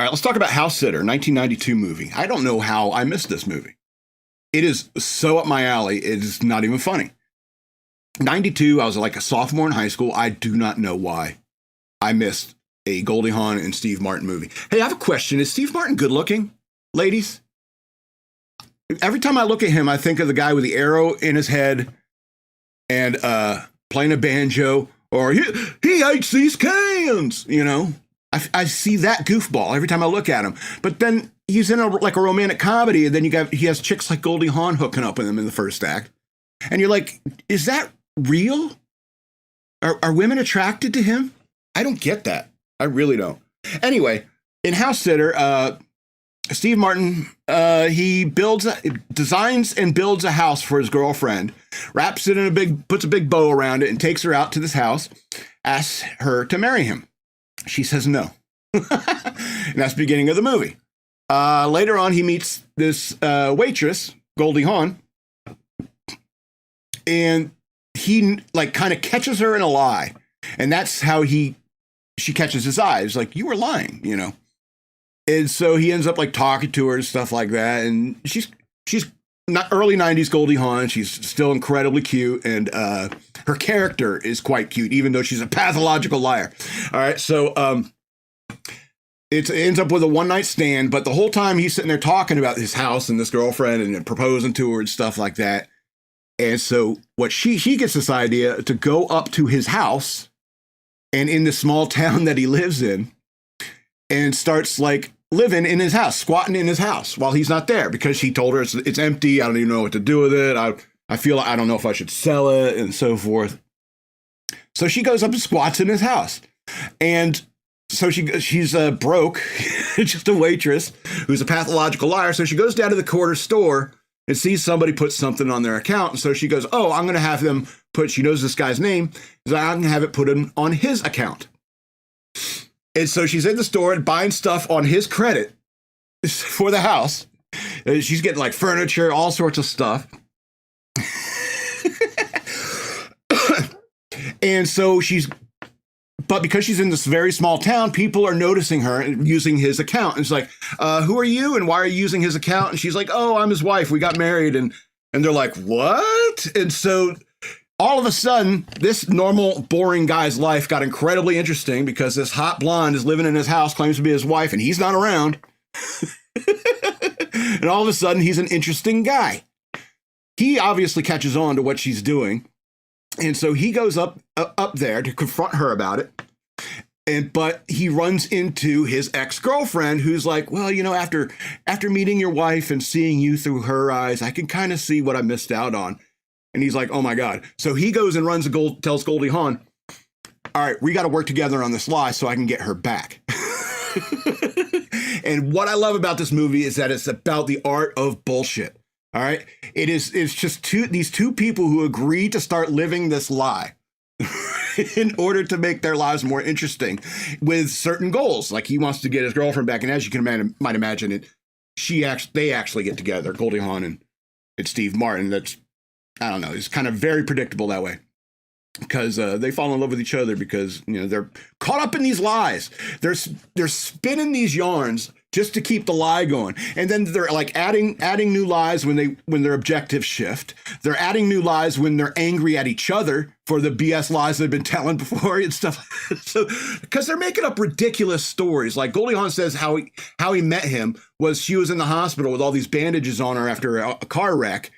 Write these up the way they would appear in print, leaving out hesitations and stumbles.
All right, let's talk about Housesitter, 1992 movie. I don't know how I missed this movie. It is so up my alley, it is not even funny. 92, I was like a sophomore in high school. I do not know why I missed a Goldie Hawn and Steve Martin movie. Hey, I have a question. Is Steve Martin good looking, ladies? Every time I look at him, I think of the guy with the arrow in his head and playing a banjo, or he hates these cans, you know? I see that goofball every time I look at him. But then he's in a romantic comedy, and then he has chicks like Goldie Hawn hooking up with him in the first act. And you're like, is that real? Are women attracted to him? I don't get that. I really don't. Anyway, in Housesitter, Steve Martin, he designs and builds a house for his girlfriend, wraps it in puts a big bow around it, and takes her out to this house, asks her to marry him. She says no. And that's the beginning of the movie. Later on, he meets this waitress, Goldie Hawn, and he like kind of catches her in a lie. And that's how she catches his eyes. Like, you were lying, you know? And so he ends up like talking to her and stuff like that. And she's not early 90s Goldie Hawn. She's still incredibly cute. And her character is quite cute, even though she's a pathological liar. All right. So it ends up with a one night stand. But the whole time he's sitting there talking about his house and this girlfriend and proposing to her and stuff like that. And so she gets this idea to go up to his house and in the small town that he lives in, and starts like living in his house, squatting in his house while he's not there, because she told her it's empty. I don't even know what to do with it. I feel like I don't know if I should sell it and so forth. So she goes up and squats in his house. And so she's broke, just a waitress who's a pathological liar. So she goes down to the corner store and sees somebody put something on their account. And so she goes, oh, I'm going to have them she knows this guy's name. So I'm going to have it put in on his account. And so she's in the store and buying stuff on his credit for the house. And she's getting like furniture, all sorts of stuff. And so but because she's in this very small town, people are noticing her and using his account. And it's like, who are you? And why are you using his account? And she's like, oh, I'm his wife. We got married. And they're like, what? And so all of a sudden, this normal, boring guy's life got incredibly interesting because this hot blonde is living in his house, claims to be his wife, and he's not around. And all of a sudden, he's an interesting guy. He obviously catches on to what she's doing. And so he goes up there to confront her about it. But he runs into his ex-girlfriend, who's like, well, you know, after meeting your wife and seeing you through her eyes, I can kind of see what I missed out on. And he's like, oh, my God. So he goes and tells Goldie Hawn, all right, we got to work together on this lie so I can get her back. And what I love about this movie is that it's about the art of bullshit. All right. It's just these two people who agree to start living this lie in order to make their lives more interesting with certain goals. Like he wants to get his girlfriend back. And as you can might imagine it, they actually get together, Goldie Hawn and Steve Martin. That's, I don't know, it's kind of very predictable that way, because they fall in love with each other because, you know, they're caught up in these lies. They're spinning these yarns just to keep the lie going. And then they're like adding new lies when their objectives shift. They're adding new lies when they're angry at each other for the BS lies they've been telling before and stuff. So, because they're making up ridiculous stories. Like Goldie Hawn says how he met him was she was in the hospital with all these bandages on her after a car wreck.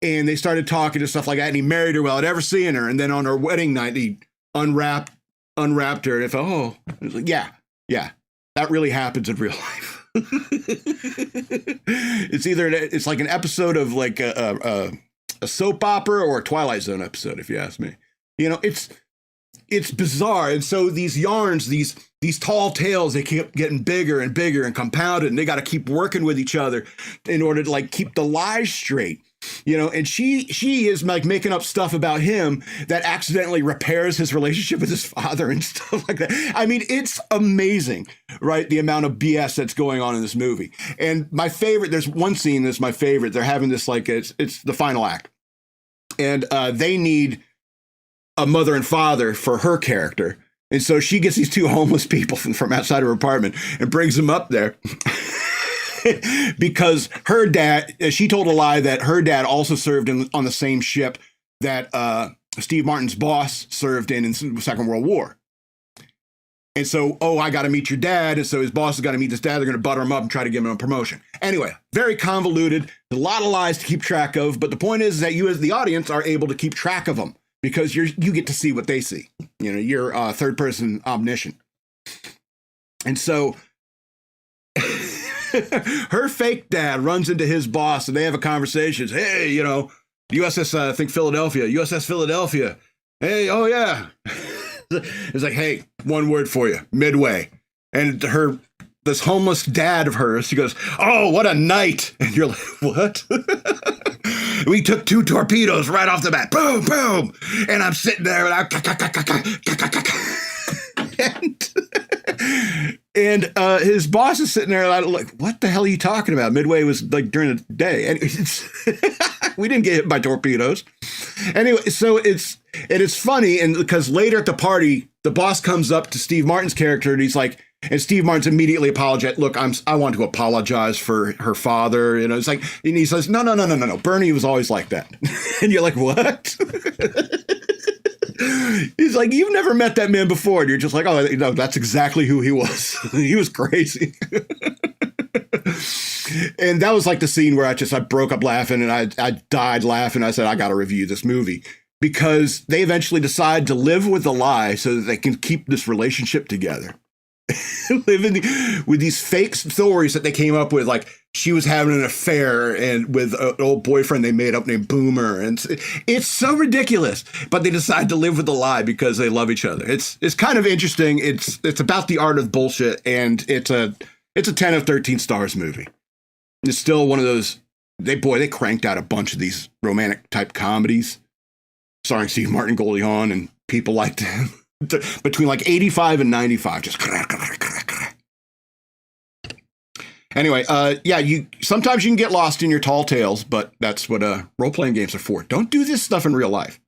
And they started talking and stuff like that. And he married her without ever seeing her. And then on her wedding night, he unwrapped her. And I thought, oh, like, yeah, that really happens in real life. It's like an episode of like a soap opera or a Twilight Zone episode, if you ask me. You know, it's bizarre. And so these yarns, these tall tales, they keep getting bigger and bigger and compounded. And they got to keep working with each other in order to like keep the lies straight. You know, and she is like making up stuff about him that accidentally repairs his relationship with his father and stuff like that. I mean, it's amazing, right? The amount of BS that's going on in this movie. And my favorite, there's one scene that's my favorite. They're having this like, it's the final act. And they need a mother and father for her character. And so she gets these two homeless people from outside her apartment and brings them up there. Because her dad, she told a lie that her dad also served on the same ship that Steve Martin's boss served in the Second World War. And so, I got to meet your dad. And so his boss has got to meet this dad. They're going to butter him up and try to give him a promotion. Anyway, very convoluted, a lot of lies to keep track of. But the point is that you as the audience are able to keep track of them because you get to see what they see. You know, you're third person omniscient. And so her fake dad runs into his boss and they have a conversation. Hey, you know, USS, I think Philadelphia, USS Philadelphia. Hey, oh yeah. It's like, hey, one word for you, Midway. And this homeless dad of hers, she goes, oh, what a night. And you're like, what? We took 2 torpedoes right off the bat. Boom, boom. And I'm sitting there and his boss is sitting there like, what the hell are you talking about? Midway was like during the day. And we didn't get hit by torpedoes. Anyway, so it's funny. And because later at the party, the boss comes up to Steve Martin's character and he's like, and Steve Martin's immediately apologized. Look, I want to apologize for her father. You know, it's like, and he says, no. Bernie was always like that. And you're like, what? He's like, you've never met that man before. And you're just like, oh, no, that's exactly who he was. He was crazy. And that was like the scene where I broke up laughing and I died laughing. I said, I got to review this movie because they eventually decide to live with the lie so that they can keep this relationship together. Living with these fake stories that they came up with, like she was having an affair and with an old boyfriend they made up named Boomer, and it's so ridiculous. But they decide to live with the lie because they love each other. It's kind of interesting. It's about the art of bullshit, and it's a 10 of 13 stars movie. It's still one of those. They cranked out a bunch of these romantic type comedies, starring Steve Martin, Goldie Hawn, and people like them. Between like 85 and 95, just anyway, sometimes you can get lost in your tall tales, but that's what role-playing games are for. Don't do this stuff in real life.